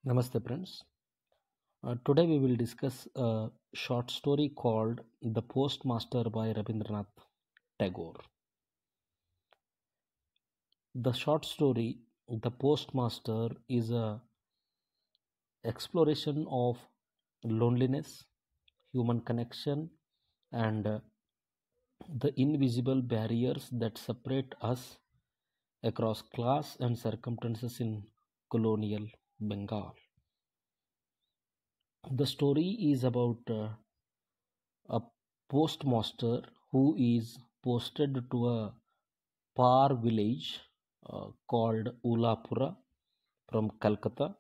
Namaste, friends. Today we will discuss a short story called The Postmaster by Rabindranath Tagore. The short story, The Postmaster, is a exploration of loneliness, human connection, and the invisible barriers that separate us across class and circumstances in colonial Bengal. The story is about a postmaster who is posted to a far village called Ulapura from Calcutta,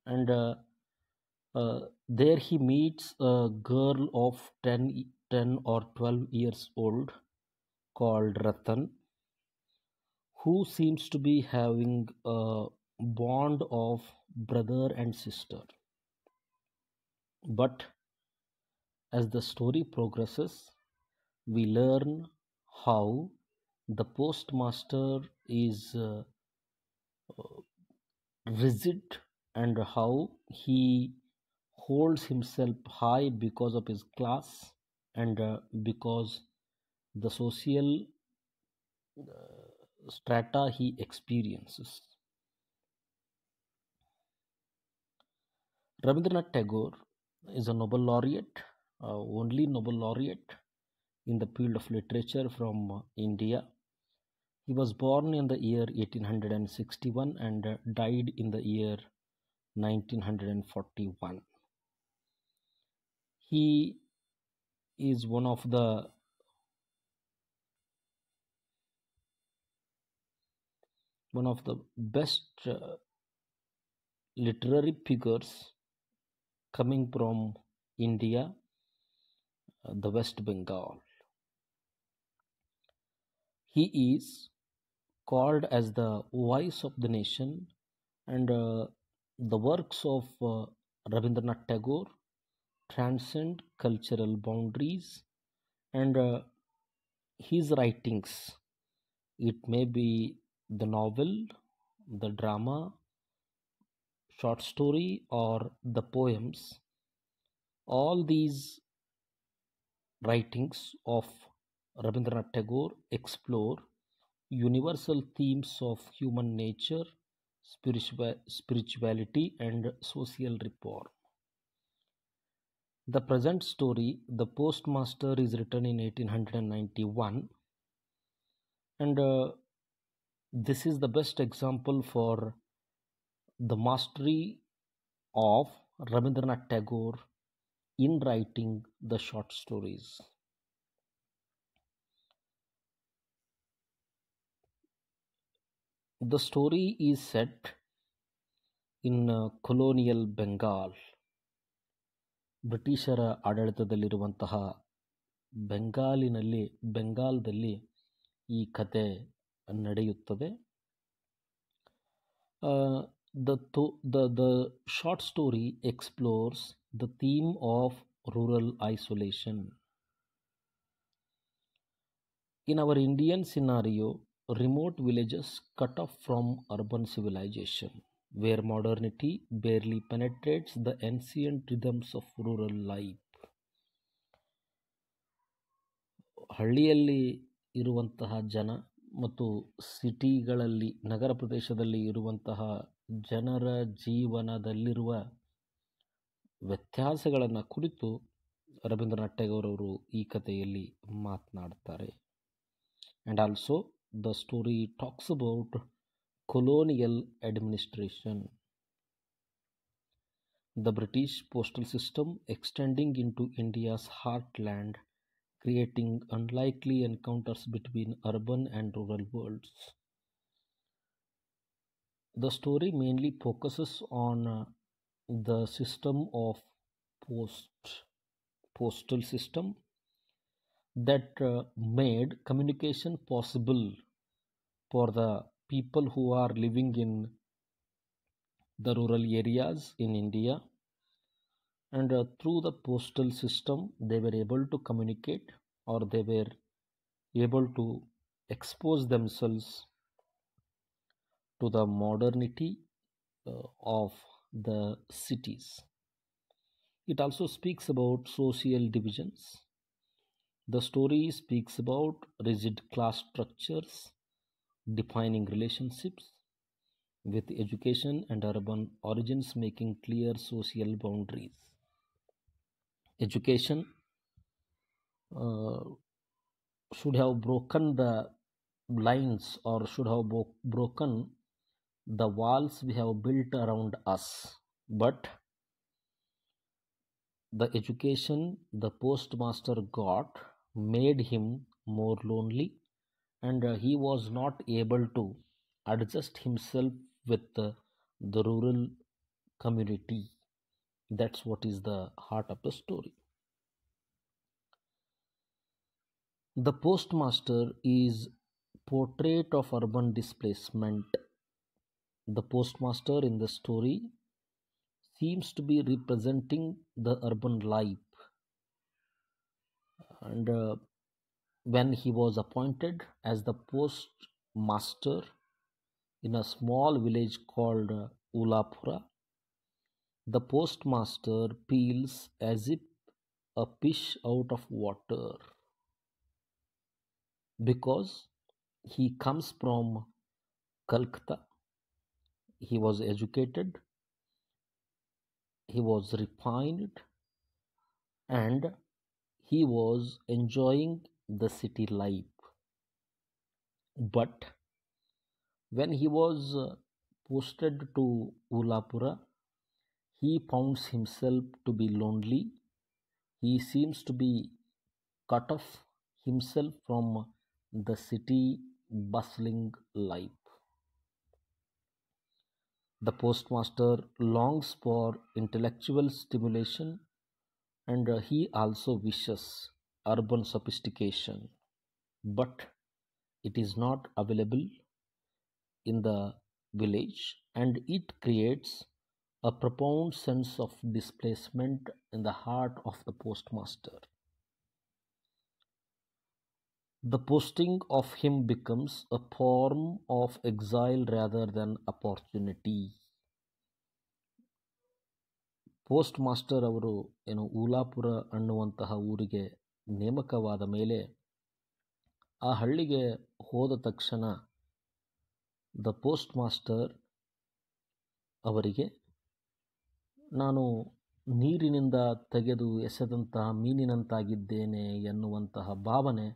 and there he meets a girl of 10 or 12 years old called Ratan, who seems to be having a bond of brother and sister. But as the story progresses, we learn how the postmaster is rigid and how he holds himself high because of his class and because the social strata he experiences. Rabindranath Tagore is a Nobel laureate, only Nobel laureate in the field of literature from India. He was born in the year 1861 and died in the year 1941. He is one of the best literary figures coming from India, the West Bengal. He is called as the voice of the nation, and the works of Rabindranath Tagore transcend cultural boundaries, and his writings, it may be the novel, the drama, short story, or the poems, all these writings of Rabindranath Tagore explore universal themes of human nature, spirituality, and social reform. The present story, The Postmaster, is written in 1891, and this is the best example for the mastery of Rabindranath Tagore in writing the short stories. The story is set in colonial Bengal. ಬ್ರಿಟಿಷರ ಆಡಳಿತದಲ್ಲಿರುವಂತಹ ಬೆಂಗಾಲ್ದಲ್ಲಿ ಈ ಕತೆ ನಡೆಯುತ್ತದೆ. The short story explores the theme of rural isolation. In our Indian scenario, remote villages cut off from urban civilization, where modernity barely penetrates the ancient rhythms of rural life. ಹಳ್ಳಿಯಲ್ಲಿ ಇರುವಂತಹ ಜನ ಮತ್ತು ಸಿಟಿಗಳಲ್ಲಿ, ನಗರ ಪ್ರದೇಶದಲ್ಲಿ ಇರುವಂತಹ ಜನರ ಜೀವನದಲ್ಲಿರುವ ವ್ಯತ್ಯಾಸಗಳನ್ನು ಕುರಿತು ರವೀಂದ್ರನಾಥ್ ಟ್ಯಾಗೋರ್ ಅವರು ಈ ಕಥೆಯಲ್ಲಿ ಮಾತನಾಡ್ತಾರೆ. And also the story talks about colonial administration. The British postal system extending into India's heartland, creating unlikely encounters between urban and rural worlds. The story mainly focuses on the system of postal system that made communication possible for the people who are living in the rural areas in India, and through the postal system they were able to communicate, or they were able to expose themselves to the modernity of the cities. It also speaks about social divisions. The story speaks about rigid class structures defining relationships, with education and urban origins making clear social boundaries. Education uh, should have broken the lines, or should have broken the walls we have built around us. But the education the postmaster got made him more lonely, and he was not able to adjust himself with the rural community. That's what is the heart of the story. The postmaster is portrait of urban displacement. The postmaster in the story seems to be representing the urban life, and when he was appointed as the postmaster in a small village called Ulapura, the postmaster feels as if a fish out of water, because he comes from Calcutta. He was educated, he was refined, and he was enjoying the city life. But when he was posted to Ulapura, he found himself to be lonely. He seems to be cut off himself from the city bustling life. The postmaster longs for intellectual stimulation, and he also wishes urban sophistication, but it is not available in the village, and it creates a profound sense of displacement in the heart of the postmaster. The posting of him becomes a form of exile rather than opportunity. Post master ಅವರು ಊಲಾಪುರ ಅನ್ನುವಂತಹ ಊರಿಗೆ ನೇಮಕವಾದ ಮೇಲೆ ಆ ಹಳ್ಳಿಗೆ ಹೋದ ತಕ್ಷಣ the postmaster ಅವರಿಗೆ ನಾನು ನೀರಿನಿಂದ ತೆಗೆದು ಎಸೆದಂತಹ ಮೀನಿನಂತಾಗಿದ್ದೇನೆ ಎನ್ನುವಂತಹ ಭಾವನೆ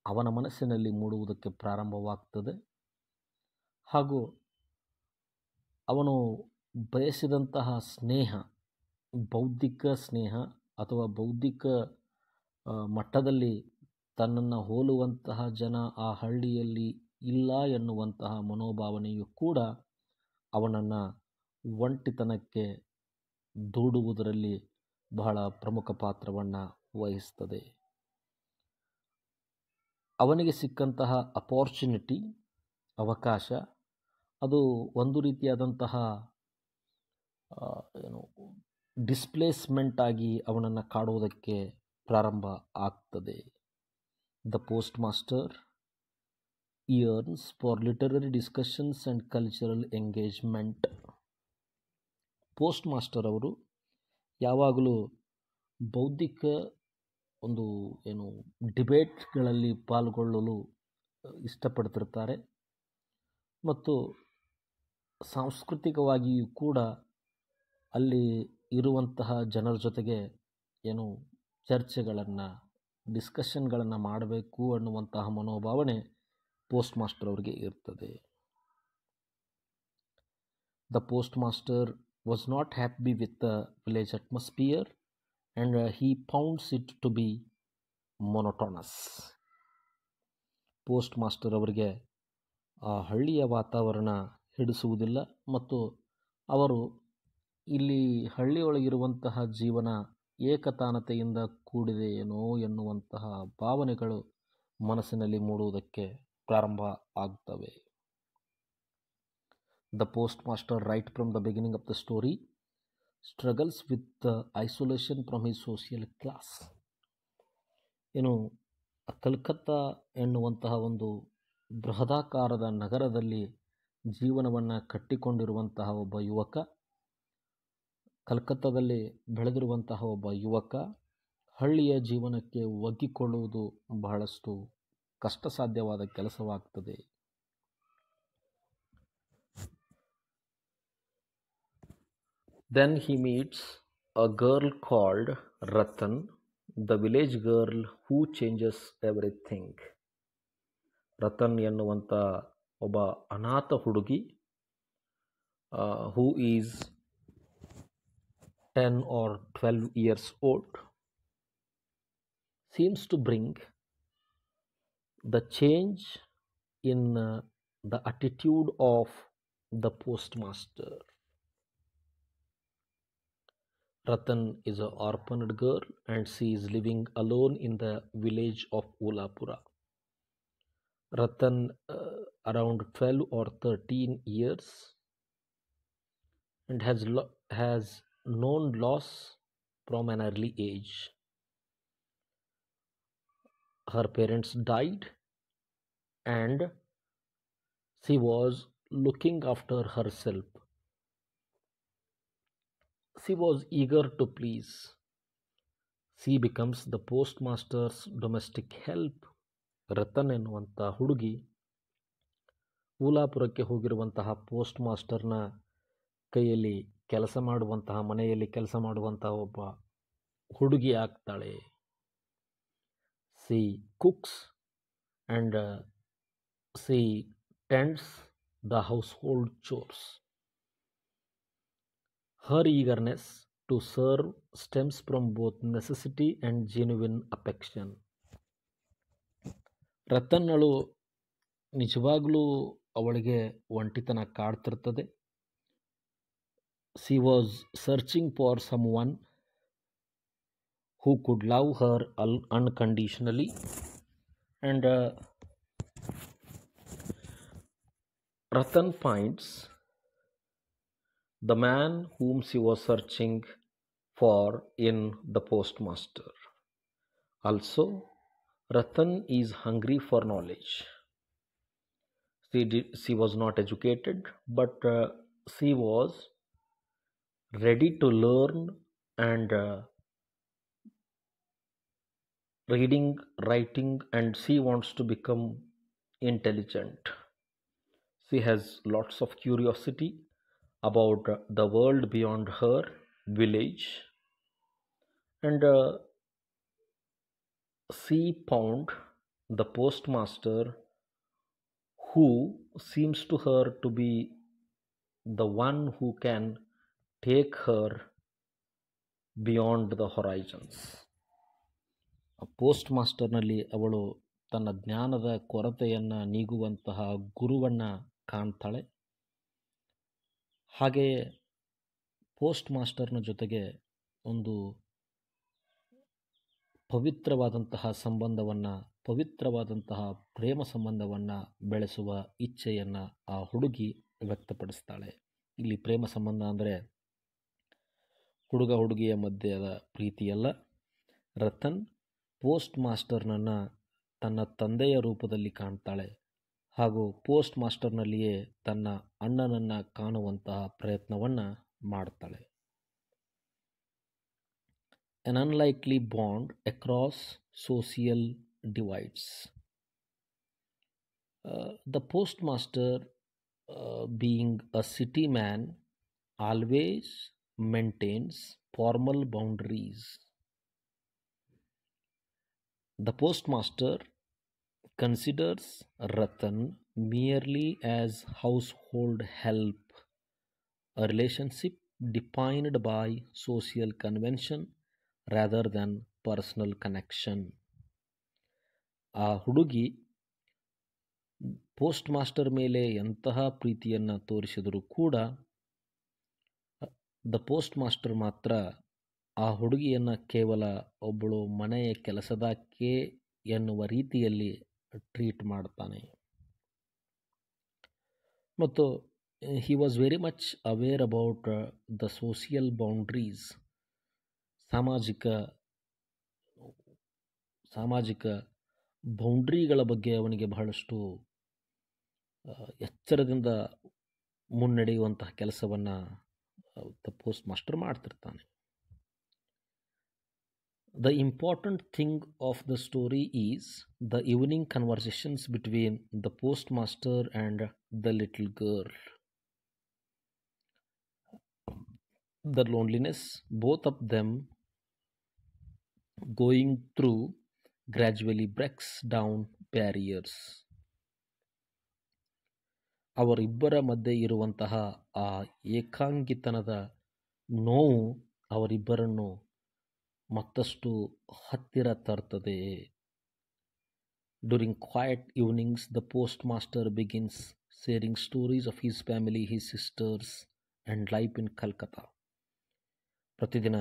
ಅವನ ಮನಸ್ಸಿನಲ್ಲಿ ಮೂಡುವುದಕ್ಕೆ ಪ್ರಾರಂಭವಾಗ್ತದೆ. ಹಾಗೂ ಅವನು ಬಯಸಿದಂತಹ ಸ್ನೇಹ, ಬೌದ್ಧಿಕ ಸ್ನೇಹ ಅಥವಾ ಬೌದ್ಧಿಕ ಮಟ್ಟದಲ್ಲಿ ತನ್ನನ್ನು ಹೋಲುವಂತಹ ಜನ ಆ ಹಳ್ಳಿಯಲ್ಲಿ ಇಲ್ಲ ಎನ್ನುವಂತಹ ಮನೋಭಾವನೆಯು ಕೂಡ ಅವನನ್ನು ಒಂಟಿತನಕ್ಕೆ ದೂಡುವುದರಲ್ಲಿ ಬಹಳ ಪ್ರಮುಖ ಪಾತ್ರವನ್ನು ವಹಿಸ್ತದೆ. ಅವನಿಗೆ ಸಿಕ್ಕಂತಹ ಅಪಾರ್ಚುನಿಟಿ, ಅವಕಾಶ, ಅದು ಒಂದು ರೀತಿಯಾದಂತಹ ಡಿಸ್ಪ್ಲೇಸ್ಮೆಂಟ್ ಆಗಿ ಅವನನ್ನು ಕಾಡುವುದಕ್ಕೆ ಪ್ರಾರಂಭ ಆಗ್ತದೆ. The post master yearns for literary discussions and cultural engagement. Post master ಅವರು ಯಾವಾಗಲೂ ಬೌದ್ಧಿಕ ಒಂದು ಡಿಬೇಟ್ಗಳಲ್ಲಿ ಪಾಲ್ಗೊಳ್ಳಲು ಇಷ್ಟಪಡ್ತಿರ್ತಾರೆ, ಮತ್ತು ಸಾಂಸ್ಕೃತಿಕವಾಗಿಯೂ ಕೂಡ ಅಲ್ಲಿ ಇರುವಂತಹ ಜನರ ಜೊತೆಗೆ ಚರ್ಚೆಗಳನ್ನು, ಡಿಸ್ಕಷನ್ಗಳನ್ನು ಮಾಡಬೇಕು ಅನ್ನುವಂತಹ ಮನೋಭಾವನೆ ಪೋಸ್ಟ್ ಮಾಸ್ಟರ್ ಅವರಿಗೆ ಇರ್ತದೆ. The postmaster was not happy with the village atmosphere and he founds it to be monotonous. Postmaster ಅವರಿಗೆ ಆ ಹಳ್ಳಿಯ ವಾತಾವರಣ ಹಿಡಿಸುವುದಿಲ್ಲ, ಮತ್ತು ಅವರು ಇಲ್ಲಿ ಹಳ್ಳಿಯೊಳಗಿರುವಂತಹ ಜೀವನ ಏಕತಾನತೆಯಿಂದ ಕೂಡಿದೆಯೇನೋ ಎನ್ನುವಂತಹ ಭಾವನೆಗಳು ಮನಸ್ಸಿನಲ್ಲಿ ಮೂಡುವುದಕ್ಕೆ ಪ್ರಾರಂಭ ಆಗ್ತವೆ. The post master right from the beginning of the story struggles with the isolation from his social class. Calcutta ಎನ್ನುವಂತಹ ಒಂದು ಬೃಹದಾಕಾರದ ನಗರದಲ್ಲಿ ಜೀವನವನ್ನು ಕಟ್ಟಿಕೊಂಡಿರುವಂತಹ ಒಬ್ಬ ಯುವಕ ಕಲ್ಕತ್ತಾದಲ್ಲಿ ಬೆಳೆದಿರುವಂತಹ ಒಬ್ಬ ಯುವಕ ಹಳ್ಳಿಯ ಜೀವನಕ್ಕೆ ಒಗ್ಗಿಕೊಳ್ಳುವುದು ಬಹಳಷ್ಟು ಕಷ್ಟ ಸಾಧ್ಯವಾದ ಕೆಲಸವಾಗ್ತದೆ. Then he meets a girl called Ratan, the village girl who changes everything. Ratan ಎನ್ನುವಂಥ ಒಬ್ಬ ಅನಾಥ ಹುಡುಗಿ who is 10 or 12 years old seems to bring the change in the attitude of the postmaster. Ratan is an orphaned girl and she is living alone in the village of Ulapura. Ratan around 12 or 13 years and has known loss from an early age. Her parents died and she was looking after herself. She was eager to please. She becomes the postmaster's domestic help. Ratan ಎನ್ನುವಂಥ ಹುಡುಗಿ ಊಲಾಪುರಕ್ಕೆ ಹೋಗಿರುವಂತಹ post ಮಾಸ್ಟರ್ನ ಕೈಯಲ್ಲಿ ಕೆಲಸ ಮಾಡುವಂತಹ, ಮನೆಯಲ್ಲಿ ಕೆಲಸ ಮಾಡುವಂತಹ ಒಬ್ಬ ಹುಡುಗಿ ಆಗ್ತಾಳೆ. she cooks and she tends the household chores. Her eagerness to serve stems from both necessity and genuine affection. ರತನ್ನಳು ನಿಜವಾಗ್ಲೂ ಅವಳಿಗೆ ಒಂಟಿತನ ಕಾಡ್ತಿರ್ತದೆ. she was searching for someone who could love her unconditionally and Ratan finds the man whom she was searching for in the postmaster. Also, Ratan is hungry for knowledge. She was not educated, but she was ready to learn and reading, writing, and she wants to become intelligent. She has lots of curiosity about the world beyond her village, and she found the postmaster who seems to her to be the one who can take her beyond the horizons. ಪೋಸ್ಟ್ ಮಾಸ್ಟರ್ನಲ್ಲಿ ಅವಳು ತನ್ನ ಜ್ಞಾನದ ಕೊರತೆಯನ್ನು ನೀಗುವಂತಹ ಗುರುವನ್ನು ಕಾಣ್ತಾಳೆ. ಹಾಗೆಯೇ post ಮಾಸ್ಟರ್ನ ಜೊತೆಗೆ ಒಂದು ಪವಿತ್ರವಾದಂತಹ ಸಂಬಂಧವನ್ನು, ಪವಿತ್ರವಾದಂತಹ ಪ್ರೇಮ ಸಂಬಂಧವನ್ನು ಬೆಳೆಸುವ ಇಚ್ಛೆಯನ್ನು ಆ ಹುಡುಗಿ ವ್ಯಕ್ತಪಡಿಸ್ತಾಳೆ. ಇಲ್ಲಿ ಪ್ರೇಮ ಸಂಬಂಧ ಅಂದರೆ ಹುಡುಗ ಹುಡುಗಿಯ ಮಧ್ಯದ ಪ್ರೀತಿಯಲ್ಲ. ರತನ್ ಪೋಸ್ಟ್ ಮಾಸ್ಟರ್ನನ್ನು ತನ್ನ ತಂದೆಯ ರೂಪದಲ್ಲಿ ಕಾಣ್ತಾಳೆ ಹಾಗೂ ಪೋಸ್ಟ್ ಮಾಸ್ಟರ್ನಲ್ಲಿಯೇ ತನ್ನ ಅಣ್ಣನನ್ನು ಕಾಣುವಂತಹ ಪ್ರಯತ್ನವನ್ನು ಮಾಡ್ತಾಳೆ. An unlikely bond across social divides. The postmaster, being a city man, always maintains formal boundaries. The postmaster considers Ratan merely as household help, a relationship defined by social convention rather than personal connection. ಆ ಹುಡುಗಿ post master ಮೇಲೆ ಎಂತಹ ಪ್ರೀತಿಯನ್ನು ತೋರಿಸಿದರೂ ಕೂಡ the post master ಮಾತ್ರ ಆ ಹುಡುಗಿಯನ್ನು ಕೇವಲ ಒಬ್ಬಳು ಮನೆಯ ಕೆಲಸದಾಕೆ ಎನ್ನುವ ರೀತಿಯಲ್ಲಿ ಟ್ರೀಟ್ ಮಾಡ್ತಾನೆ. ಮತ್ತು he was very much aware about the social boundaries. ಸಾಮಾಜಿಕ ಬೌಂಡ್ರಿಗಳ ಬಗ್ಗೆ ಅವನಿಗೆ ಬಹಳಷ್ಟು ಎಚ್ಚರದಿಂದ ಮುನ್ನಡೆಯುವಂತಹ ಕೆಲಸವನ್ನು ದ ಪೋಸ್ಟ್ ಮಾಸ್ಟರ್ ಮಾಡ್ತಿರ್ತಾನೆ. The important thing of the story is the evening conversations between the postmaster and the little girl. The loneliness both of them going through gradually breaks down barriers. ಅವರಿಬ್ಬರ ಮಧ್ಯೆ ಇರುವಂತಹ ಆ ಏಕಾಂಗಿತನದ ನೋವು ಅವರಿಬ್ಬರನ್ನು ಮತ್ತಷ್ಟು ಹತ್ತಿರ ತರ್ತದೆ. During quiet evenings, the postmaster begins sharing stories of his family, his sisters, and life in Calcutta. ಪ್ರತಿದಿನ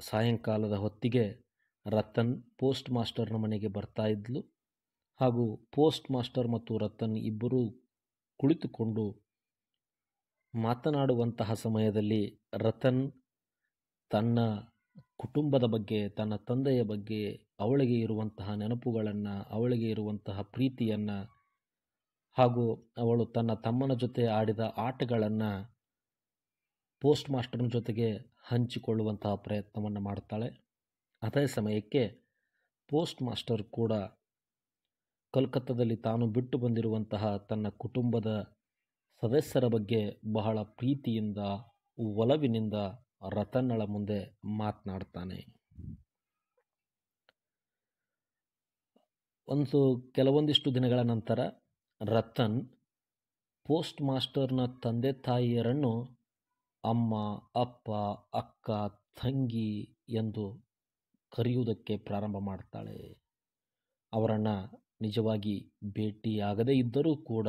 ಸಾಯಂಕಾಲದ ಹೊತ್ತಿಗೆ ರತನ್ ಪೋಸ್ಟ್ ಮಾಸ್ಟರ್ನ ಮನೆಗೆ ಬರ್ತಾ ಇದ್ಲು. ಹಾಗೂ ಪೋಸ್ಟ್ ಮಾಸ್ಟರ್ ಮತ್ತು ರತನ್ ಇಬ್ಬರೂ ಕುಳಿತುಕೊಂಡು ಮಾತನಾಡುವಂತಹ ಸಮಯದಲ್ಲಿ ರತನ್ ತನ್ನ ಕುಟುಂಬದ ಬಗ್ಗೆ, ತನ್ನ ತಂದೆಯ ಬಗ್ಗೆ, ಅವಳಿಗೆ ಇರುವಂತಹ ನೆನಪುಗಳನ್ನು, ಅವಳಿಗೆ ಇರುವಂತಹ ಪ್ರೀತಿಯನ್ನು, ಹಾಗೂ ಅವಳು ತನ್ನ ತಮ್ಮನ ಜೊತೆ ಆಡಿದ ಆಟಗಳನ್ನು ಪೋಸ್ಟ್ ಮಾಸ್ಟರ್ನ ಜೊತೆಗೆ ಹಂಚಿಕೊಳ್ಳುವಂತಹ ಪ್ರಯತ್ನವನ್ನು ಮಾಡ್ತಾಳೆ. ಅದೇ ಸಮಯಕ್ಕೆ ಪೋಸ್ಟ್ ಮಾಸ್ಟರ್ ಕೂಡ ಕಲ್ಕತ್ತಾದಲ್ಲಿ ತಾನು ಬಿಟ್ಟು ಬಂದಿರುವಂತಹ ತನ್ನ ಕುಟುಂಬದ ಸದಸ್ಯರ ಬಗ್ಗೆ ಬಹಳ ಪ್ರೀತಿಯಿಂದ, ಒಲವಿನಿಂದ ರತನ್ನಳ ಮುಂದೆ ಮಾತನಾಡ್ತಾನೆ. ಕೆಲವೊಂದಿಷ್ಟು ದಿನಗಳ ನಂತರ ರತನ್ ಪೋಸ್ಟ್ ಮಾಸ್ಟರ್ನ ತಂದೆ ತಾಯಿಯರನ್ನು ಅಮ್ಮ, ಅಪ್ಪ, ಅಕ್ಕ, ತಂಗಿ ಎಂದು ಕರೆಯುವುದಕ್ಕೆ ಪ್ರಾರಂಭ ಮಾಡ್ತಾಳೆ. ಅವರನ್ನು ನಿಜವಾಗಿ ಭೇಟಿಯಾಗದೇ ಇದ್ದರೂ ಕೂಡ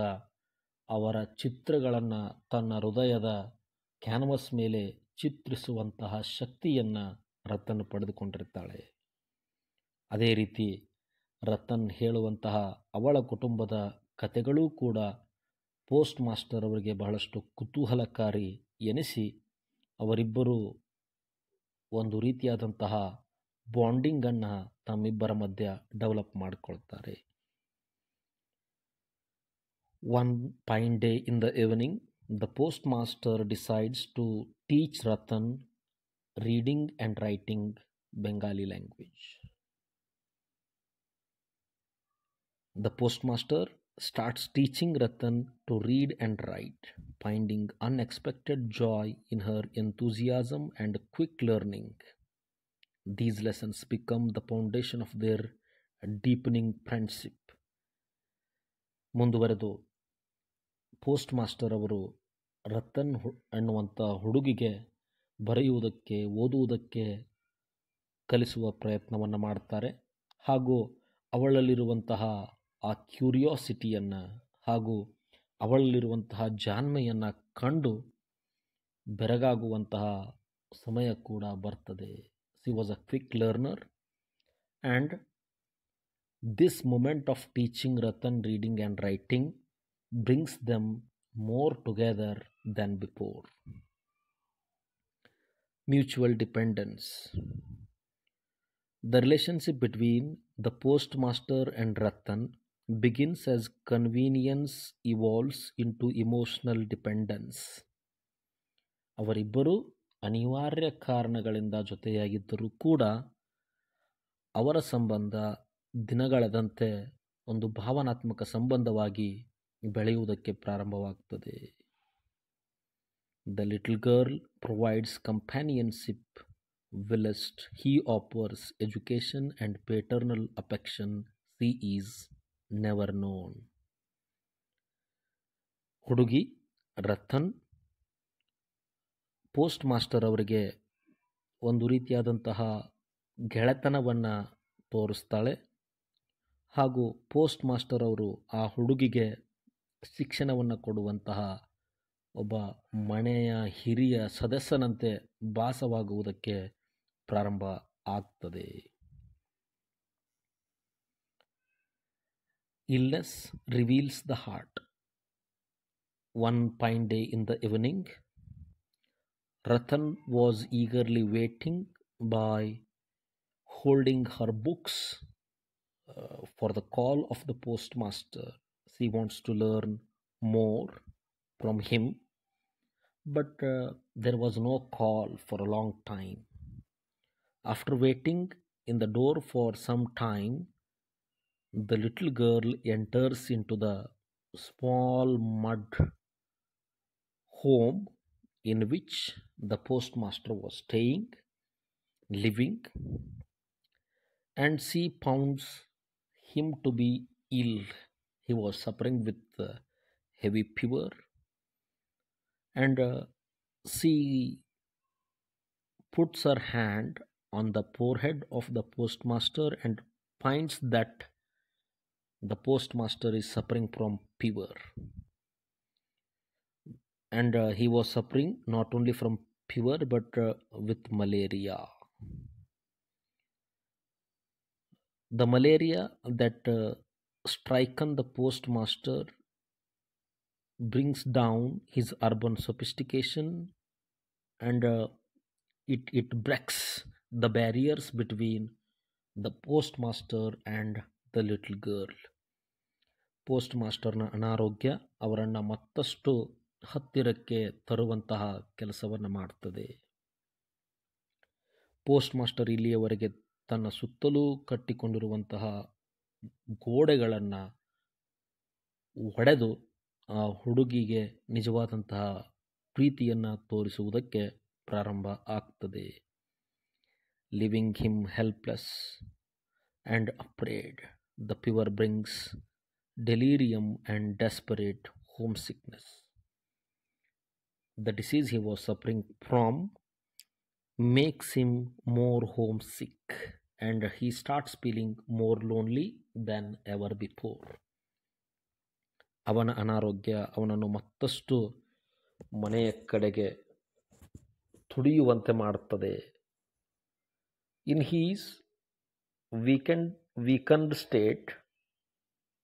ಅವರ ಚಿತ್ರಗಳನ್ನು ತನ್ನ ಹೃದಯದ ಕ್ಯಾನ್ವಸ್ ಮೇಲೆ ಚಿತ್ರಿಸುವಂತಹ ಶಕ್ತಿಯನ್ನು ರತನ್ ಪಡೆದುಕೊಂಡಿರ್ತಾಳೆ. ಅದೇ ರೀತಿ ರತನ್ ಹೇಳುವಂತಹ ಅವಳ ಕುಟುಂಬದ ಕಥೆಗಳೂ ಕೂಡ ಪೋಸ್ಟ್ ಮಾಸ್ಟರ್ ಅವರಿಗೆ ಬಹಳಷ್ಟು ಕುತೂಹಲಕಾರಿ ಎನಿಸಿ ಅವರಿಬ್ಬರು ಒಂದು ರೀತಿಯಾದಂತಹ ಬಾಂಡಿಂಗನ್ನು ತಮ್ಮಿಬ್ಬರ ಮಧ್ಯ ಡೆವಲಪ್ ಮಾಡಿಕೊಳ್ತಾರೆ. One fine day in the evening, the postmaster decides to teach Ratan reading and writing Bengali language. The postmaster starts teaching Ratan to read and write, finding unexpected joy in her enthusiasm and quick learning. These lessons become the foundation of their deepening friendship. ಮುಂದುವರೆದು post master ಅವರು ರತನ್ ಅನ್ನುವಂಥ ಹುಡುಗಿಗೆ ಬರೆಯುವುದಕ್ಕೆ, ಓದುವುದಕ್ಕೆ ಕಲಿಸುವ ಪ್ರಯತ್ನವನ್ನು ಮಾಡ್ತಾರೆ. ಹಾಗೂ ಅವಳಲ್ಲಿರುವಂತಹ ಆ ಕ್ಯೂರಿಯಾಸಿಟಿಯನ್ನು ಹಾಗೂ ಅವಳಲ್ಲಿರುವಂತಹ ಜಾಣ್ಮೆಯನ್ನು ಕಂಡು ಬೆರಗಾಗುವಂತಹ ಸಮಯ ಕೂಡ ಬರ್ತದೆ. She was a quick learner, and this moment of teaching Ratan reading and writing brings them more together than before. Mutual dependence. The relationship between the postmaster and Ratan begins as convenience evolves into emotional dependence. ಅವರಿಬ್ಬರು ಅನಿವಾರ್ಯ ಕಾರಣಗಳಿಂದ ಜೊತೆಯಾಗಿದ್ದರೂ ಕೂಡ ಅವರ ಸಂಬಂಧ ದಿನಗಳದಂತೆ ಒಂದು ಭಾವನಾತ್ಮಕ ಸಂಬಂಧವಾಗಿ ಬೆಳೆಯುವುದಕ್ಕೆ ಪ್ರಾರಂಭವಾಗ್ತದೆ. The little girl provides companionship whilst he offers education and paternal affection she is never known. ಹುಡುಗಿ ರತನ್ ಪೋಸ್ಟ್ ಮಾಸ್ಟರ್ ಅವರಿಗೆ ಒಂದು ರೀತಿಯಾದಂತಹ ಗೆಳೆತನವನ್ನು ತೋರಿಸ್ತಾಳೆ. ಹಾಗೂ ಪೋಸ್ಟ್ ಮಾಸ್ಟರ್ ಅವರು ಆ ಹುಡುಗಿಗೆ ಶಿಕ್ಷಣವನ್ನು ಕೊಡುವಂತಹ ಒಬ್ಬ ಮನೆಯ ಹಿರಿಯ ಸದಸ್ಯನಂತೆ ಭಾಸವಾಗುವುದಕ್ಕೆ ಪ್ರಾರಂಭ ಆಗ್ತದೆ. Illness reveals the heart. One fine day in the evening, Ratan was eagerly waiting by holding her books for the call of the postmaster. She wants to learn more from him, but there was no call for a long time. After waiting in the door for some time, the little girl enters into the small mud home in which the postmaster was staying, living, and she finds him to be ill. He was suffering with heavy fever, and she puts her hand on the forehead of the postmaster and finds that the postmaster is suffering from fever, and he was suffering not only from fever but with malaria. The malaria that stricken the postmaster brings down his urban sophistication, and it breaks the barriers between the postmaster and the little girl. ಪೋಸ್ಟ್‌ಮಾಸ್ಟರ್‌ನ ಅನಾರೋಗ್ಯ ಅವರನ್ನು ಮತ್ತಷ್ಟು ಹತ್ತಿರಕ್ಕೆ ತರುವಂತಹ ಕೆಲಸವನ್ನು ಮಾಡ್ತದೆ. Postmaster ಇಲ್ಲಿಯವರೆಗೆ ತನ್ನ ಸುತ್ತಲೂ ಕಟ್ಟಿಕೊಂಡಿರುವಂತಹ ಗೋಡೆಗಳನ್ನು ಒಡೆದು ಆ ಹುಡುಗಿಗೆ ನಿಜವಾದಂತಹ ಪ್ರೀತಿಯನ್ನು ತೋರಿಸುವುದಕ್ಕೆ ಪ್ರಾರಂಭ ಆಗ್ತದೆ. Living him helpless and afraid, the fever brings delirium and desperate homesickness. The disease he was suffering from makes him more homesick, and he starts feeling more lonely than ever before. ಅವನ ಅನಾರೋಗ್ಯ ಅವನನ್ನು ಮತ್ತಷ್ಟು ಮನೆಯ ಕಡೆಗೆ ತುಡಿಯುವಂತೆ ಮಾಡುತ್ತದೆ. In his weakened state,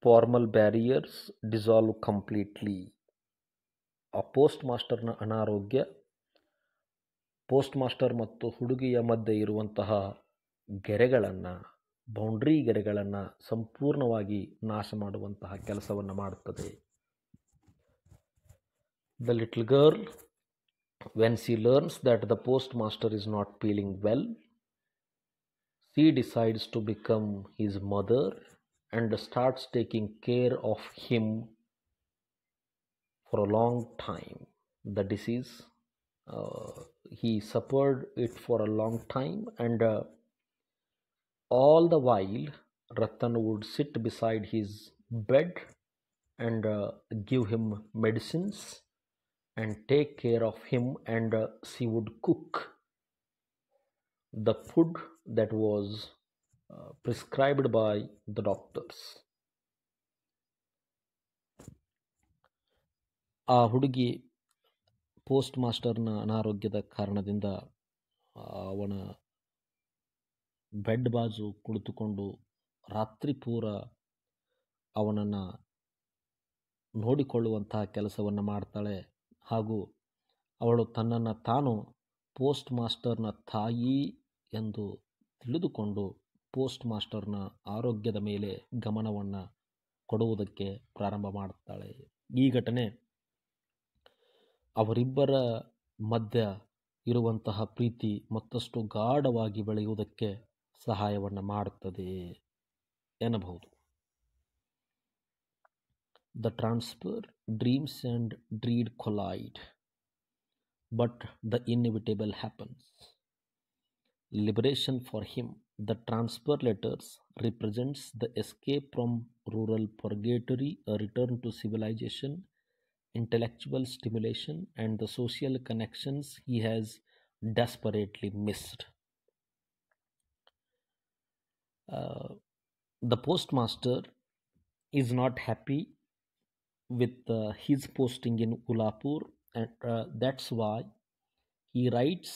formal barriers dissolve completely. ಆ ಪೋಸ್ಟ್‌ಮಾಸ್ಟರ್‌ನ ಅನಾರೋಗ್ಯ postmaster ಮತ್ತು ಹುಡುಗಿಯ ಮಧ್ಯೆ ಇರುವಂತಹ ಗೆರೆಗಳನ್ನು, ಬೌಂಡ್ರಿ ಗೆರೆಗಳನ್ನು ಸಂಪೂರ್ಣವಾಗಿ ನಾಶ ಮಾಡುವಂತಹ ಕೆಲಸವನ್ನು ಮಾಡುತ್ತದೆ. The little girl, when she learns that the postmaster is not feeling well, she decides to become his mother and starts taking care of him for a long time. The disease, he suffered it for a long time, and all the while Ratan would sit beside his bed and give him medicines and take care of him, and she would cook the food that was prescribed by the doctors. ಆ ಹುಡುಗಿ ಪೋಸ್ಟ್‌ಮಾಸ್ಟರ್‌ನ ಅನಾರೋಗ್ಯದ ಕಾರಣದಿಂದ ಅವನ bed ಬಾಜು ಕುಳಿತುಕೊಂಡು ರಾತ್ರಿ ಪೂರ ಅವನನ್ನು ನೋಡಿಕೊಳ್ಳುವಂತಹ ಕೆಲಸವನ್ನು ಮಾಡ್ತಾಳೆ. ಹಾಗೂ ಅವಳು ತನ್ನನ್ನು ತಾನು ಪೋಸ್ಟ್‌ಮಾಸ್ಟರ್‌ನ ತಾಯಿ ಎಂದು ತಿಳಿದುಕೊಂಡು ಪೋಸ್ಟ್‌ಮಾಸ್ಟರ್‌ನ ಆರೋಗ್ಯದ ಮೇಲೆ ಗಮನವನ್ನು ಕೊಡುವುದಕ್ಕೆ ಪ್ರಾರಂಭ ಮಾಡುತ್ತಾಳೆ. ಈ ಘಟನೆ ಅವರಿಬ್ಬರ ಮಧ್ಯ ಇರುವಂತಹ ಪ್ರೀತಿ ಮತ್ತಷ್ಟು ಗಾಢವಾಗಿ ಬೆಳೆಯುವುದಕ್ಕೆ ಸಹಾಯವನ್ನು ಮಾಡುತ್ತದೆ ಎನ್ನಬಹುದು. The transfer, dreams and ಡ್ರೀಡ್ collide, but the inevitable happens. Liberation for him. The transfer letters represents the escape from rural purgatory, a return to civilization, intellectual stimulation, and the social connections he has desperately missed. The postmaster is not happy with his posting in Ullapoor, and that's why he writes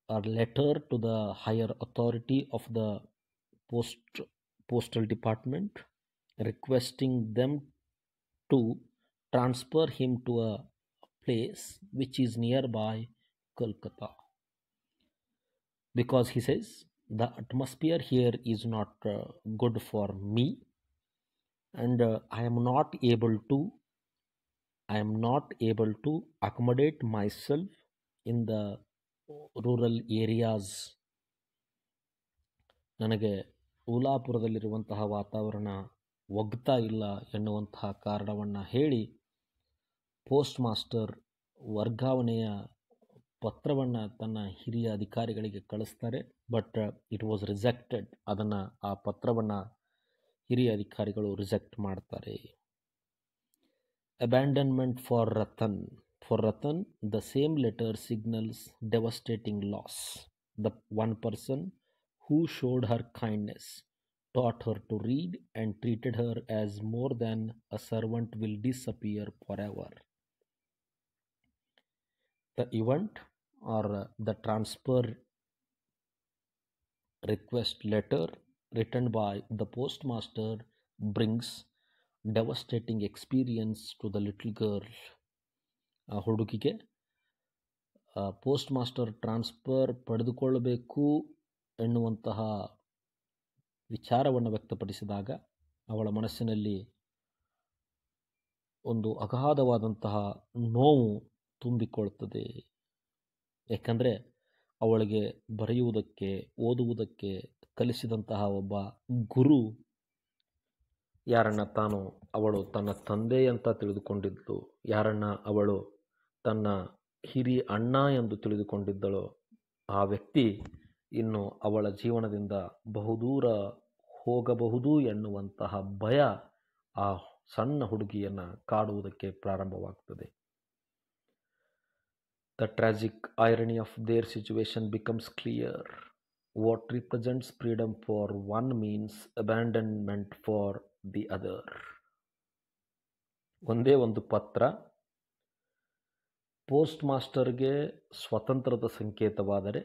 a letter to the higher authority of the postal department requesting them to transfer him to a place which is nearby Kolkata, because he says the atmosphere here is not good for me, and I am not able to I am not able to accommodate myself in the rural areas. ನನಗೆ ಉಲಾಪುರದಲ್ಲಿರುವಂತಹ ವಾತಾವರಣ ಒಗ್ತಾ ಇಲ್ಲ ಎನ್ನುವಂತಹ ಕಾರಣವನ್ನು ಹೇಳಿ post master ವರ್ಗಾವಣೆಯ ಪತ್ರವನ್ನು ತನ್ನ ಹಿರಿಯ ಅಧಿಕಾರಿಗಳಿಗೆ ಕಳಿಸ್ತಾರೆ. But it was rejected. ಆ ಪತ್ರವನ್ನು ಹಿರಿಯ ಅಧಿಕಾರಿಗಳು ರಿಜೆಕ್ಟ್ ಮಾಡ್ತಾರೆ. Abandonment for Ratan. For Ratan, the same letter signals devastating loss. The one person who showed her kindness, taught her to read, and treated her as more than a servant will disappear forever. The event or the transfer request letter written by the postmaster brings devastating experience to the little girl. ಆ ಹುಡುಗಿಗೆ post master transfer ಪಡೆದುಕೊಳ್ಳಬೇಕು ಎನ್ನುವಂತಹ ವಿಚಾರವನ್ನು ವ್ಯಕ್ತಪಡಿಸಿದಾಗ ಅವಳ ಮನಸ್ಸಿನಲ್ಲಿ ಒಂದು ಅಗಾಧವಾದಂತಹ ನೋವು ತುಂಬಿಕೊಳ್ಳುತ್ತದೆ. ಏಕೆಂದರೆ ಅವಳಿಗೆ ಬರೆಯುವುದಕ್ಕೆ ಓದುವುದಕ್ಕೆ ಕಲಿಸಿದಂತಹ ಒಬ್ಬ ಗುರು ಯಾರನ್ನ ಅವಳು ತನ್ನ ತಂದೆ ಅಂತ ತಿಳಿದುಕೊಂಡಿದ್ದಳು, ಯಾರನ್ನ ಅವಳು ತನ್ನ ಹಿರಿಯ ಅಣ್ಣ ಎಂದು ತಿಳಿದುಕೊಂಡಿದ್ದಳೋ ಆ ವ್ಯಕ್ತಿ ಇನ್ನು ಅವಳ ಜೀವನದಿಂದ ಬಹುದೂರ ಹೋಗಬಹುದು ಎನ್ನುವಂತಹ ಭಯ ಆ ಸಣ್ಣ ಹುಡುಗಿಯನ್ನು ಕಾಡುವುದಕ್ಕೆ ಪ್ರಾರಂಭವಾಗ್ತದೆ. The tragic irony of their situation becomes clear. What represents freedom for one means abandonment for the other. ಒಂದೇ ಒಂದು ಪತ್ರ ಪೋಸ್ಟ್ ಮಾಸ್ಟರ್ಗೆ ಸ್ವತಂತ್ರದ ಸಂಕೇತವಾದರೆ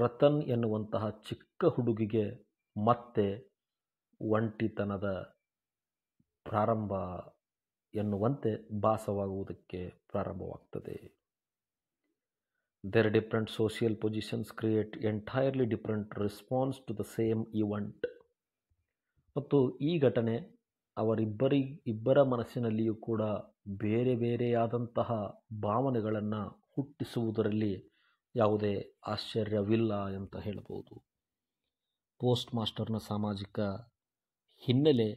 ರತನ್ ಎನ್ನುವಂತಹ ಚಿಕ್ಕ ಹುಡುಗಿಗೆ ಮತ್ತೆ ಒಂಟಿತನದ ಪ್ರಾರಂಭ ಎನ್ನುವಂತೆ ಭಾಸವಾಗುವುದಕ್ಕೆ ಪ್ರಾರಂಭವಾಗ್ತದೆ. Their different social positions create entirely different response to the same event. ಮತ್ತು ಈ ಘಟನೆ ಇಬ್ಬರ ಮನಸ್ಸಿನಲ್ಲಿಯೂ ಕೂಡ ಬೇರೆ ಬೇರೆಯಾದಂತಹ ಭಾವನೆಗಳನ್ನು ಹುಟ್ಟಿಸುವುದರಲ್ಲಿ ಯಾವುದೇ ಆಶ್ಚರ್ಯವಿಲ್ಲ ಅಂತ ಹೇಳಬಹುದು. ಪೋಸ್ಟ್ ಮಾಸ್ಟರ್ನ ಸಾಮಾಜಿಕ ಹಿನ್ನೆಲೆ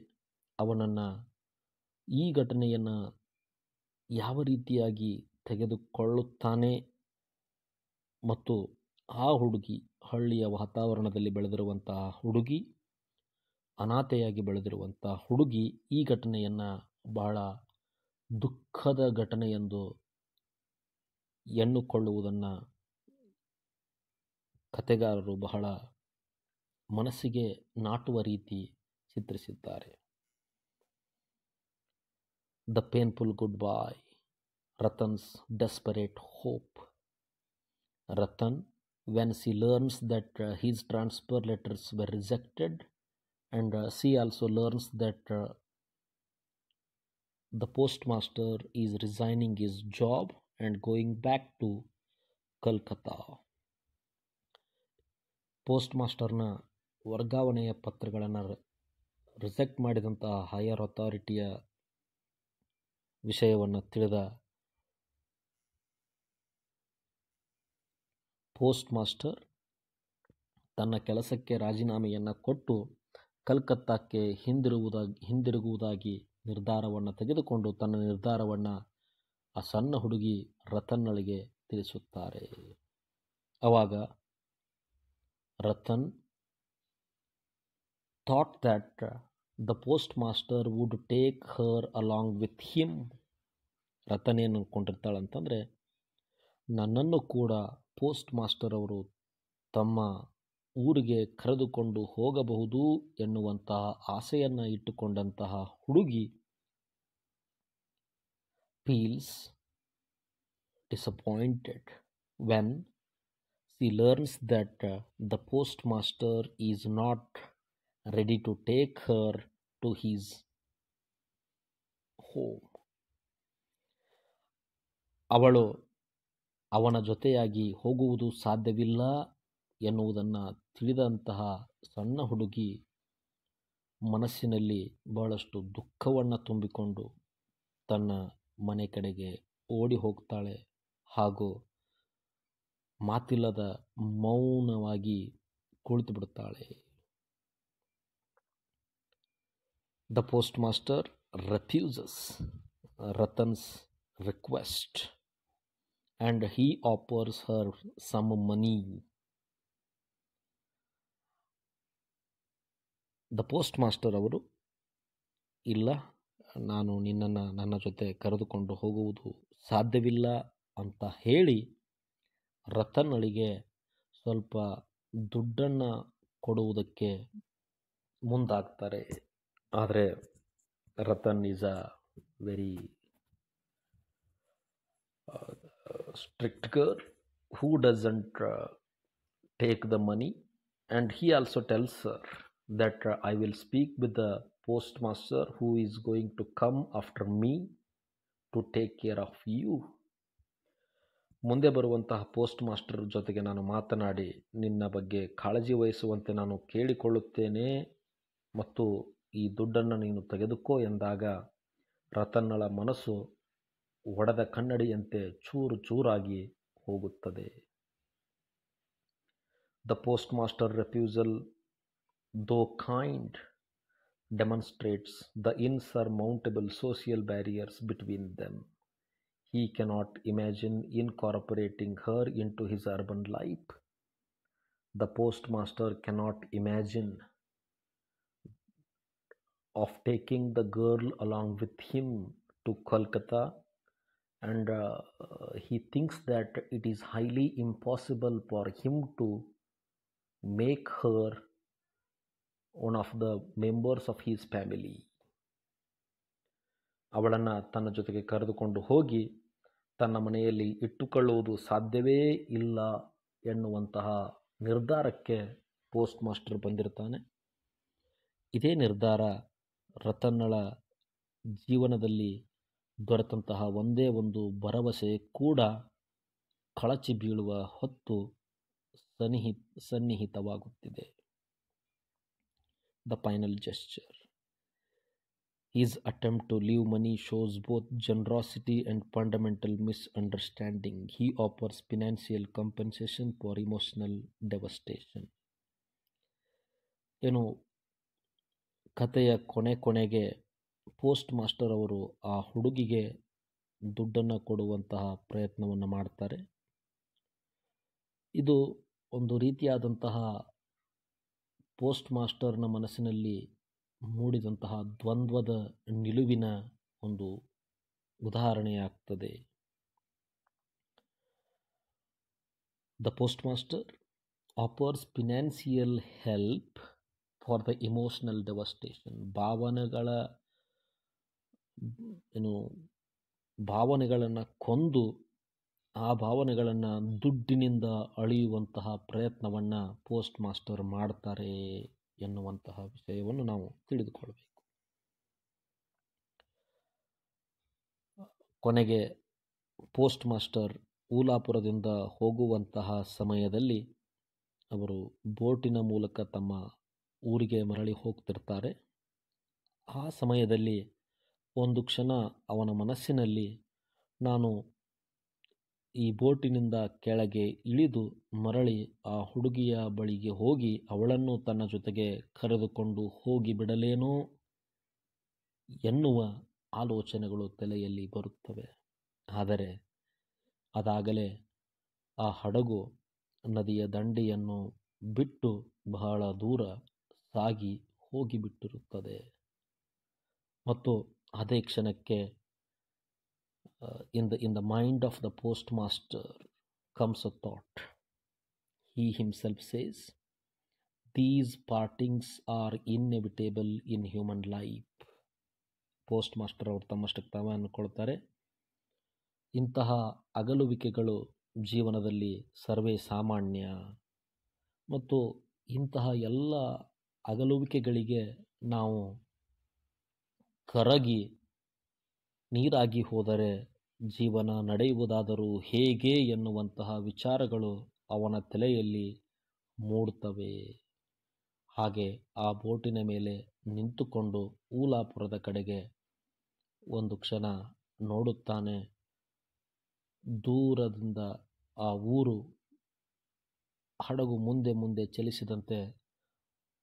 ಅವನನ್ನು ಈ ಘಟನೆಯನ್ನು ಯಾವ ರೀತಿಯಾಗಿ ತೆಗೆದುಕೊಳ್ಳುತ್ತಾನೆ ಮತ್ತು ಆ ಹುಡುಗಿ ಹಳ್ಳಿಯ ವಾತಾವರಣದಲ್ಲಿ ಬೆಳೆದಿರುವಂತಹ ಹುಡುಗಿ, ಅನಾಥೆಯಾಗಿ ಬೆಳೆದಿರುವಂತಹ ಹುಡುಗಿ ಈ ಘಟನೆಯನ್ನು ಬಹಳ ದುಃಖದ ಘಟನೆ ಎಂದು ಎನ್ನುಕೊಳ್ಳುವುದನ್ನು ಕಥೆಗಾರರು ಬಹಳ ಮನಸ್ಸಿಗೆ ನಾಟುವ ರೀತಿ ಚಿತ್ರಿಸಿದ್ದಾರೆ. The painful goodbye, Ratan's desperate hope. Ratan, when she learns that his transfer letters were rejected, and she also learns that the postmaster is resigning his job and going back to Kolkata. ಪೋಸ್ಟ್ ಮಾಸ್ಟರ್ನ ವರ್ಗಾವಣೆಯ ಪತ್ರಗಳನ್ನು reject ಮಾಡಿದಂತಹ higher ಅಥಾರಿಟಿಯ ವಿಷಯವನ್ನು ತಿಳಿದ post master ತನ್ನ ಕೆಲಸಕ್ಕೆ ರಾಜೀನಾಮೆಯನ್ನು ಕೊಟ್ಟು ಕಲ್ಕತ್ತಾಕ್ಕೆ ಹಿಂದಿರುಗುವುದಾಗಿ ನಿರ್ಧಾರವನ್ನು ತೆಗೆದುಕೊಂಡು ತನ್ನ ನಿರ್ಧಾರವನ್ನು ಆ ಸಣ್ಣ ಹುಡುಗಿ ರತನ್ನಳಿಗೆ ತಿಳಿಸುತ್ತಾರೆ. ಆವಾಗ Ratan thought that the post master would take her along with him. Ratan ಏನು ಅಂದ್ಕೊಂಡಿರ್ತಾಳಂತಂದರೆ, ನನ್ನನ್ನು ಕೂಡ ಪೋಸ್ಟ್ ಮಾಸ್ಟರ್ ಅವರು ತಮ್ಮ ಊರಿಗೆ ಕರೆದುಕೊಂಡು ಹೋಗಬಹುದು ಎನ್ನುವಂತಹ ಆಸೆಯನ್ನು ಇಟ್ಟುಕೊಂಡಂತಹ ಹುಡುಗಿ feels disappointed when she learns that the postmaster is not ready to take her to his home. ಅವಳು ಅವನ ಜೊತೆಯಾಗಿ ಹೋಗುವುದು ಸಾಧ್ಯವಿಲ್ಲ ಎನ್ನುವುದನ್ನು ತಿಳಿದಂತಹ ಸಣ್ಣ ಹುಡುಗಿ ಮನಸ್ಸಿನಲ್ಲಿ ಬಹಳಷ್ಟು ದುಃಖವನ್ನು ತುಂಬಿಕೊಂಡು ತನ್ನ ಮನೆ ಕಡೆಗೆ ಓಡಿ ಹೋಗ್ತಾಳೆ ಹಾಗೂ ಮಾತಿಲ್ಲದ ಮೌನವಾಗಿ ಕುಳಿತು ಬಿಡುತ್ತಾಳೆ. The postmaster refuses Ratan's request and he offers her some money. The postmaster ಅವರು, ಇಲ್ಲ, ನಾನು ನಿನ್ನನ್ನು ನನ್ನ ಜೊತೆ ಕರೆದುಕೊಂಡು ಹೋಗುವುದು ಸಾಧ್ಯವಿಲ್ಲ ಅಂತ ಹೇಳಿ ರತನ್ಳಿಗೆ ಸ್ವಲ್ಪ ದುಡ್ಡನ್ನು ಕೊಡುವುದಕ್ಕೆ ಮುಂದಾಗ್ತಾರೆ. ಆದರೆ Ratan is a very strict girl who doesn't take the money, and he also tells her that I will speak with the postmaster who is going to come after me to take care of you. ಮುಂದೆ ಬರುವಂತಹ post master ಜೊತೆಗೆ ನಾನು ಮಾತನಾಡಿ ನಿನ್ನ ಬಗ್ಗೆ ಕಾಳಜಿ ವಹಿಸುವಂತೆ ನಾನು ಕೇಳಿಕೊಳ್ಳುತ್ತೇನೆ ಮತ್ತು ಈ ದುಡ್ಡನ್ನು ನೀನು ತೆಗೆದುಕೋ ಎಂದಾಗ ರತನ್ನಳ ಮನಸ್ಸು ಒಡೆದ ಕನ್ನಡಿಯಂತೆ ಚೂರು ಚೂರಾಗಿ ಹೋಗುತ್ತದೆ. The postmaster refusal, though kind, demonstrates the insurmountable social barriers between them. He cannot imagine incorporating her into his urban life. The postmaster cannot imagine of taking the girl along with him to Kolkata, and he thinks that it is highly impossible for him to make her one of the members of his family. ಅವಳನ್ನು ತನ್ನ ಜೊತೆಗೆ ಕರೆದುಕೊಂಡು ಹೋಗಿ ತನ್ನ ಮನೆಯಲ್ಲಿ ಇಟ್ಟುಕೊಳ್ಳುವುದು ಸಾಧ್ಯವೇ ಇಲ್ಲ ಎನ್ನುವಂತಹ ನಿರ್ಧಾರಕ್ಕೆ ಪೋಸ್ಟ್ ಮಾಸ್ಟರ್ ಬಂದಿರ್ತಾನೆ. ಇದೇ ನಿರ್ಧಾರ ರತನ್ನಳ ಜೀವನದಲ್ಲಿ ದೊರೆತಂತಹ ಒಂದೇ ಒಂದು ಭರವಸೆ ಕೂಡ ಕಳಚಿ ಬೀಳುವ ಹೊತ್ತು ಸನ್ನಿಹಿತವಾಗುತ್ತಿದೆ. The final gesture. His attempt to leave money shows both generosity and fundamental misunderstanding. He offers financial compensation for emotional devastation. ಕಥೆಯ ಕೊನೆಗೆ ಪೋಸ್ಟ್ ಮಾಸ್ಟರ್ ಅವರು ಆ ಹುಡುಗಿಗೆ ದುಡ್ಡನ್ನು ಕೊಡುವಂತಹ ಪ್ರಯತ್ನವನ್ನು ಮಾಡ್ತಾರೆ. ಇದು ಒಂದು ರೀತಿಯಾದಂತಹ ಪೋಸ್ಟ್ ಮಾಸ್ಟರ್ನ ಮನಸ್ಸಿನಲ್ಲಿ ಮೂಡಿದಂತಹ ದ್ವಂದ್ವದ ನಿಲುವಿನ ಒಂದು ಉದಾಹರಣೆಯಾಗ್ತದೆ. The postmaster offers financial help for the emotional devastation. ಭಾವನೆಗಳನ್ನು ಕೊಂದು ಆ ಭಾವನೆಗಳನ್ನು ದುಡ್ಡಿನಿಂದ ಅಳೆಯುವಂತಹ ಪ್ರಯತ್ನವನ್ನು ಪೋಸ್ಟ್ ಮಾಸ್ಟರ್ ಮಾಡ್ತಾರೆ ಎನ್ನುವಂತಹ ವಿಷಯವನ್ನು ನಾವು ತಿಳಿದುಕೊಳ್ಳಬೇಕು. ಕೊನೆಗೆ ಪೋಸ್ಟ್ ಮಾಸ್ಟರ್ ಊಲಾಪುರದಿಂದ ಹೋಗುವಂತಹ ಸಮಯದಲ್ಲಿ ಅವರು ಬೋಟಿನ ಮೂಲಕ ತಮ್ಮ ಊರಿಗೆ ಮರಳಿ ಹೋಗ್ತಿರ್ತಾರೆ. ಆ ಸಮಯದಲ್ಲಿ ಒಂದು ಕ್ಷಣ ಅವನ ಮನಸ್ಸಿನಲ್ಲಿ, ನಾನು ಈ ಬೋಟಿನಿಂದ ಕೆಳಗೆ ಇಳಿದು ಮರಳಿ ಆ ಹುಡುಗಿಯ ಬಳಿಗೆ ಹೋಗಿ ಅವಳನ್ನು ತನ್ನ ಜೊತೆಗೆ ಕರೆದುಕೊಂಡು ಹೋಗಿ ಬಿಡಲೇನೋ ಎನ್ನುವ ಆಲೋಚನೆಗಳು ತಲೆಯಲ್ಲಿ ಬರುತ್ತವೆ. ಆದರೆ ಅದಾಗಲೇ ಆ ಹಡಗು ನದಿಯ ದಂಡೆಯನ್ನು ಬಿಟ್ಟು ಬಹಳ ದೂರ ಸಾಗಿ ಹೋಗಿಬಿಟ್ಟಿರುತ್ತದೆ. ಮತ್ತು ಅದೇ ಕ್ಷಣಕ್ಕೆ in the mind of the postmaster comes a thought. He himself says, these partings are inevitable in human life. Post master ಅವರು ತಮ್ಮಷ್ಟಕ್ಕೆ ತಾವೇ ಅಂದುಕೊಳ್ತಾರೆ, ಇಂತಹ ಅಗಲುವಿಕೆಗಳು ಜೀವನದಲ್ಲಿ ಸರ್ವೇ ಸಾಮಾನ್ಯ ಮತ್ತು ಇಂತಹ ಎಲ್ಲ ಅಗಲುವಿಕೆಗಳಿಗೆ ನಾವು ಕರಗಿ ನೀರಾಗಿ ಹೋದರೆ ಜೀವನ ನಡೆಯುವುದಾದರೂ ಹೇಗೆ ಎನ್ನುವಂತಹ ವಿಚಾರಗಳು ಅವನ ತಲೆಯಲ್ಲಿ ಮೂಡುತ್ತವೆ. ಹಾಗೆ ಆ ಬೋಟಿನ ಮೇಲೆ ನಿಂತುಕೊಂಡು ಊಲಾಪುರದ ಕಡೆಗೆ ಒಂದು ಕ್ಷಣ ನೋಡುತ್ತಾನೆ. ದೂರದಿಂದ ಆ ಊರು ಹಡಗು ಮುಂದೆ ಮುಂದೆ ಚಲಿಸಿದಂತೆ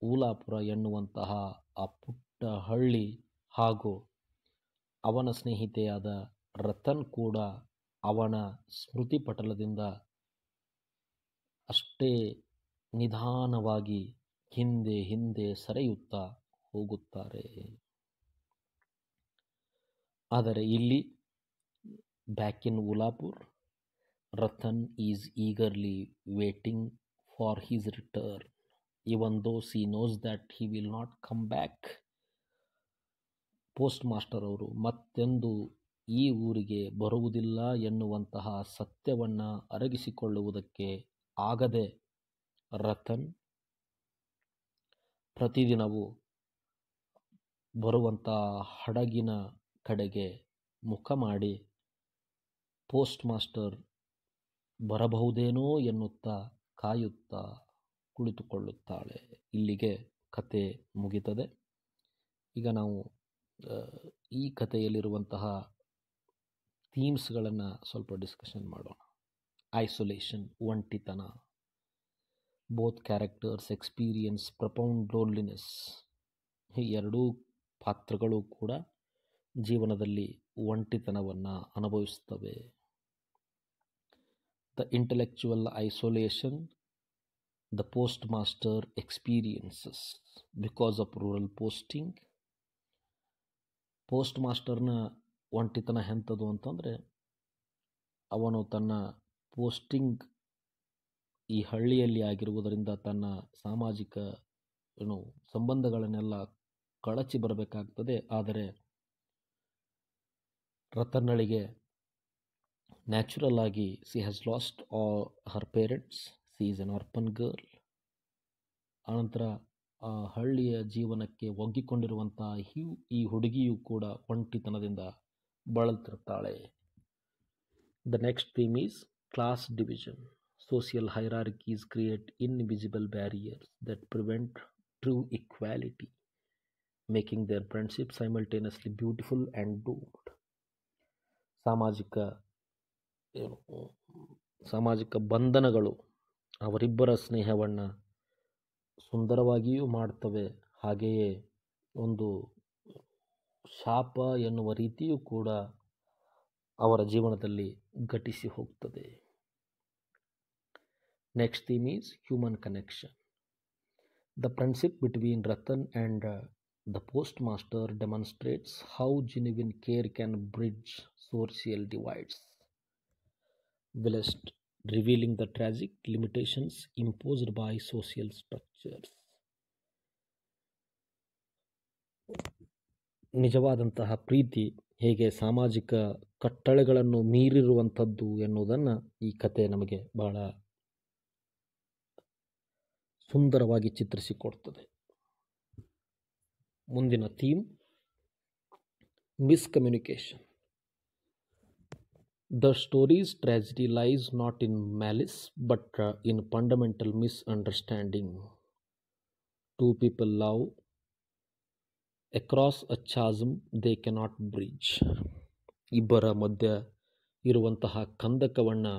ಊಲಾಪುರ ಎನ್ನುವಂತಹ ಆ ಪುಟ್ಟ ಹಳ್ಳಿ ಹಾಗೂ ಅವನ ಸ್ನೇಹಿತೆಯಾದ ರತನ್ ಕೂಡ ಅವನ ಸ್ಮೃತಿ ಪಟಲದಿಂದ ಅಷ್ಟೇ ನಿಧಾನವಾಗಿ ಹಿಂದೆ ಹಿಂದೆ ಸರಿಯುತ್ತಾ ಹೋಗುತ್ತಾರೆ. ಆದರೆ ಇಲ್ಲಿ back in Ulapur, Ratan is eagerly waiting for his return even though he knows that he will not come back. Post master ಅವರು ಮತ್ತೆಂದು ಈ ಊರಿಗೆ ಬರುವುದಿಲ್ಲ ಎನ್ನುವಂತಹ ಸತ್ಯವನ್ನು ಅರಗಿಸಿಕೊಳ್ಳುವುದಕ್ಕೆ ಆಗದೆ ರತನ್ ಪ್ರತಿದಿನವೂ ಬರುವಂಥ ಹಡಗಿನ ಕಡೆಗೆ ಮುಖ ಮಾಡಿ ಪೋಸ್ಟ್ ಮಾಸ್ಟರ್ ಬರಬಹುದೇನೋ ಎನ್ನುತ್ತಾ ಕಾಯುತ್ತಾ ಕುಳಿತುಕೊಳ್ಳುತ್ತಾಳೆ. ಇಲ್ಲಿಗೆ ಕತೆ ಮುಗಿತದೆ. ಈಗ ನಾವು ಈ ಕಥೆಯಲ್ಲಿರುವಂತಹ ಥೀಮ್ಸ್ಗಳನ್ನು ಸ್ವಲ್ಪ ಡಿಸ್ಕಷನ್ ಮಾಡೋಣ. ಐಸೋಲೇಷನ್, ಒಂಟಿತನ. Both characters experience profound loneliness. ಈ ಎರಡೂ ಪಾತ್ರಗಳು ಕೂಡ ಜೀವನದಲ್ಲಿ ಒಂಟಿತನವನ್ನು ಅನುಭವಿಸುತ್ತವೆ. The intellectual isolation the postmaster experiences because of rural posting. ಪೋಸ್ಟ್ ಮಾಸ್ಟರ್ನ ಒಂಟಿತನ ಎಂಥದ್ದು ಅಂತಂದರೆ, ಅವನು ತನ್ನ ಪೋಸ್ಟಿಂಗ್ ಈ ಹಳ್ಳಿಯಲ್ಲಿ ಆಗಿರುವುದರಿಂದ ತನ್ನ ಸಾಮಾಜಿಕ ಸಂಬಂಧಗಳನ್ನೆಲ್ಲ ಕಳಚಿ ಬರಬೇಕಾಗ್ತದೆ. ಆದರೆ ರತನ್ನಳಿಗೆ ನ್ಯಾಚುರಲ್ ಆಗಿ she has lost her parents, she is an orphan girl. ಆನಂತರ ಆ ಹಳ್ಳಿಯ ಜೀವನಕ್ಕೆ ಒಗ್ಗಿಕೊಂಡಿರುವಂಥ ಈ ಹುಡುಗಿಯು ಕೂಡ ಒಂಟಿತನದಿಂದ ಬಳಲ್ತಿರ್ತಾಳೆ. The next theme is class division. Social hierarchies create invisible barriers that prevent true equality, making their friendship simultaneously beautiful and doomed. ಸಾಮಾಜಿಕ ಬಂಧನಗಳು ಅವರಿಬ್ಬರ ಸ್ನೇಹವನ್ನು ಸುಂದರವಾಗಿಯೂ ಮಾಡ್ತವೆ, ಹಾಗೆಯೇ ಒಂದು ಶಾಪ ಎನ್ನುವ ರೀತಿಯೂ ಕೂಡ ಅವರ ಜೀವನದಲ್ಲಿ ಘಟಿಸಿ ಹೋಗ್ತದೆ. Next theme is human connection. The friendship between Ratan and the postmaster demonstrates how genuine care can bridge social divides, whilst revealing the tragic limitations imposed by social structures. ನಿಜವಾದಂತಹ ಪ್ರೀತಿ ಹೇಗೆ ಸಾಮಾಜಿಕ ಕಟ್ಟಳೆಗಳನ್ನು ಮೀರಿರುವಂಥದ್ದು ಎನ್ನುವುದನ್ನು ಈ ಕತೆ ನಮಗೆ ಬಹಳ ಸುಂದರವಾಗಿ ಚಿತ್ರಿಸಿಕೊಡ್ತದೆ. ಮುಂದಿನ theme miscommunication. The story's tragedy lies not in malice but in fundamental misunderstanding. Two people love across a chasm they cannot bridge. ಇಬ್ಬರ ಮಧ್ಯ ಇರುವಂತಹ ಕಂದಕವನ್ನು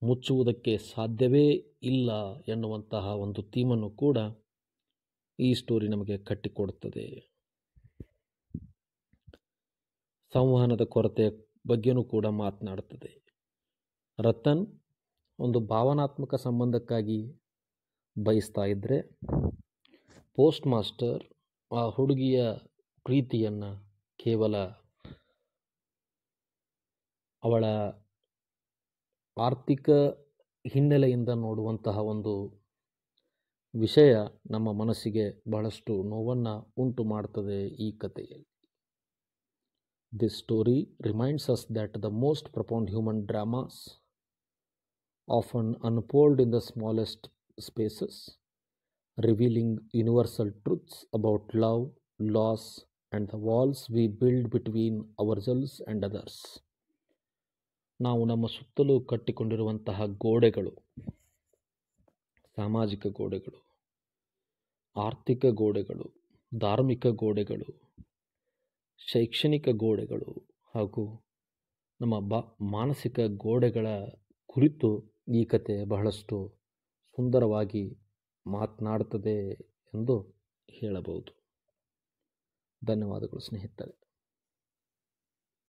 ಮುಚ್ಚುವುದಕ್ಕೆ ಸಾಧ್ಯವೇ ಇಲ್ಲ ಎನ್ನುವಂತಹ ಒಂದು ಥೀಮನ್ನು ಕೂಡ ಈ ಸ್ಟೋರಿ ನಮಗೆ ಕಟ್ಟಿಕೊಡುತ್ತದೆ. ಸಂವಹನದ ಕೊರತೆ ಬಗ್ಗೆನೂ ಕೂಡ ಮಾತನಾಡುತ್ತದೆ. ರತನ್ ಒಂದು ಭಾವನಾತ್ಮಕ ಸಂಬಂಧಕ್ಕಾಗಿ ಬಯಸ್ತಾ ಇದ್ದರೆ, ಪೋಸ್ಟ್ ಮಾಸ್ಟರ್ ಆ ಹುಡುಗಿಯ ಪ್ರೀತಿಯನ್ನು ಕೇವಲ ಅವಳ ಆರ್ಥಿಕ ಹಿನ್ನೆಲೆಯಿಂದ ನೋಡುವಂತಹ ಒಂದು ವಿಷಯ ನಮ್ಮ ಮನಸ್ಸಿಗೆ ಬಹಳಷ್ಟು ನೋವನ್ನು ಉಂಟು ಮಾಡ್ತದೆ ಈ ಕಥೆಯಲ್ಲಿ. This story reminds us that the most profound human dramas often unfold in the smallest spaces, revealing universal truths about love, loss, and the walls we build between ourselves and others. ನಾವು ನಮ್ಮ ಸುತ್ತಲೂ ಕಟ್ಟಿಕೊಂಡಿರುವಂತಹ ಗೋಡೆಗಳು, ಸಾಮಾಜಿಕ ಗೋಡೆಗಳು, ಆರ್ಥಿಕ ಗೋಡೆಗಳು, ಧಾರ್ಮಿಕ ಗೋಡೆಗಳು, ಶೈಕ್ಷಣಿಕ ಗೋಡೆಗಳು ಹಾಗೂ ನಮ್ಮ ಮಾನಸಿಕ ಗೋಡೆಗಳ ಕುರಿತು ಈ ಕತೆ ಬಹಳಷ್ಟು ಸುಂದರವಾಗಿ ಮಾತನಾಡುತ್ತದೆ ಎಂದು ಹೇಳಬಹುದು. ಧನ್ಯವಾದಗಳು ಸ್ನೇಹಿತರೆ.